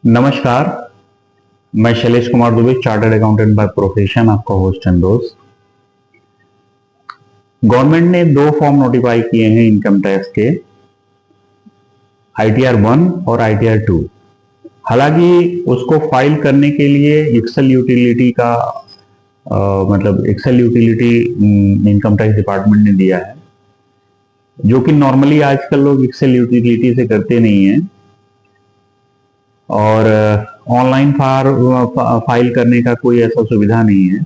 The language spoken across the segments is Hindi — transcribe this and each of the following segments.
नमस्कार। मैं Shailesh Kumar Dubey, chartered accountant by profession, आपका होस्ट एंड दोस्त। गवर्नमेंट ने दो फॉर्म नोटिफाई किए हैं इनकम टैक्स के, ITR 1 और ITR 2। हालांकि उसको फाइल करने के लिए एक्सेल यूटिलिटी का मतलब Excel utility income tax department ने दिया है, जो कि नॉर्मली आजकल लोग एक्सेल यूटिलिटी से करते नहीं हैं और ऑनलाइन फाइल करने का कोई ऐसा सुविधा नहीं है।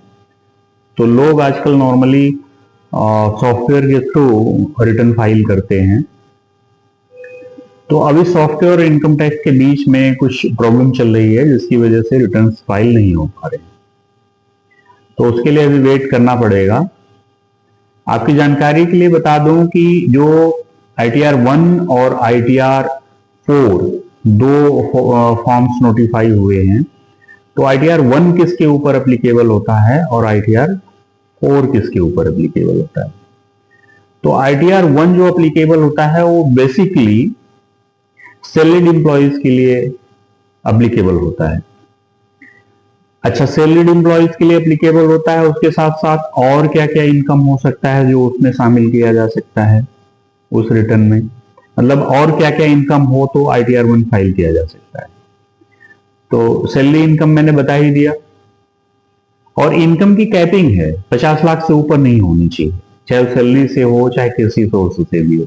तो लोग आजकल नॉर्मली सॉफ्टवेयर के थ्रू रिटर्न फाइल करते हैं। तो अभी सॉफ्टवेयर और इनकम टैक्स के बीच में कुछ प्रॉब्लम चल रही है, जिसकी वजह से रिटर्न फाइल नहीं हो पा रहे, तो उसके लिए अभी वेट करना पड़ेगा। आपकी जानकारी के लिए बता दूं कि जो ITR 1 और ITR 4 दो फॉर्म्स नोटिफाई हुए हैं, तो ITR 1 किसके ऊपर एप्लीकेबल होता है और ITR 4 किसके ऊपर एप्लीकेबल होता है। तो ITR 1 जो एप्लीकेबल होता है वो बेसिकली सैलरीड एम्प्लॉइज के लिए एप्लीकेबल होता है। अच्छा, सैलरीड एम्प्लॉइज के लिए एप्लीकेबल होता है, उसके साथ साथ और क्या क्या इनकम हो सकता है जो उसमें शामिल किया जा सकता है उस रिटर्न में, मतलब और क्या क्या इनकम हो तो ITR 1 फाइल किया जा सकता है। तो सैलरी इनकम मैंने बता ही दिया, और इनकम की कैपिंग है 50 लाख से ऊपर नहीं होनी चाहिए, चाहे सैलरी से हो चाहे किसी सोर्स से भी हो।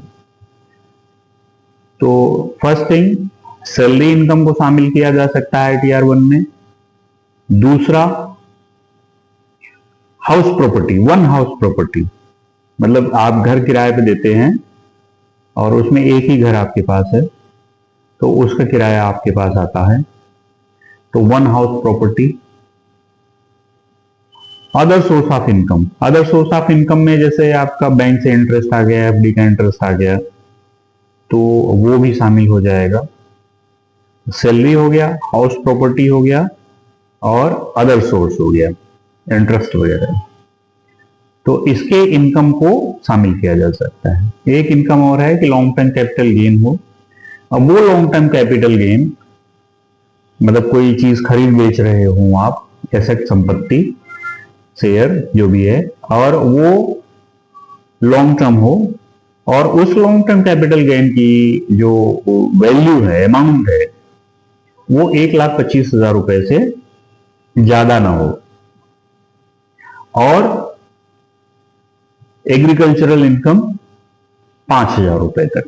तो फर्स्ट थिंग, सैलरी इनकम को शामिल किया जा सकता है ITR 1 में। दूसरा, house property, one house property, मतलब आप घर किराए पे देते हैं और उसमें एक ही घर आपके पास है, तो उसका किराया आपके पास आता है, तो one house property. Other source of income, other source of income में जैसे आपका बैंक से इंटरेस्ट आ गया, FD का इंटरेस्ट आ गया, तो वो भी शामिल हो जाएगा। सैलरी हो गया, हाउस प्रॉपर्टी हो गया, और अदर सोर्स हो गया, इंटरेस्ट वगैरह, तो इसके इनकम को शामिल किया जा सकता है। एक इनकम और है कि लॉन्ग टर्म कैपिटल गेन हो। अब वो लॉन्ग टर्म कैपिटल गेन मतलब कोई चीज खरीद बेच रहे हो आप, एसेट, संपत्ति, शेयर जो भी है, और वो लॉन्ग टर्म हो, और उस लॉन्ग टर्म कैपिटल गेन की जो वैल्यू है, अमाउंट है, वो 1,25,000 रुपए से ज्यादा ना हो, और एग्रीकल्चरल इनकम 5,000 रुपए तक।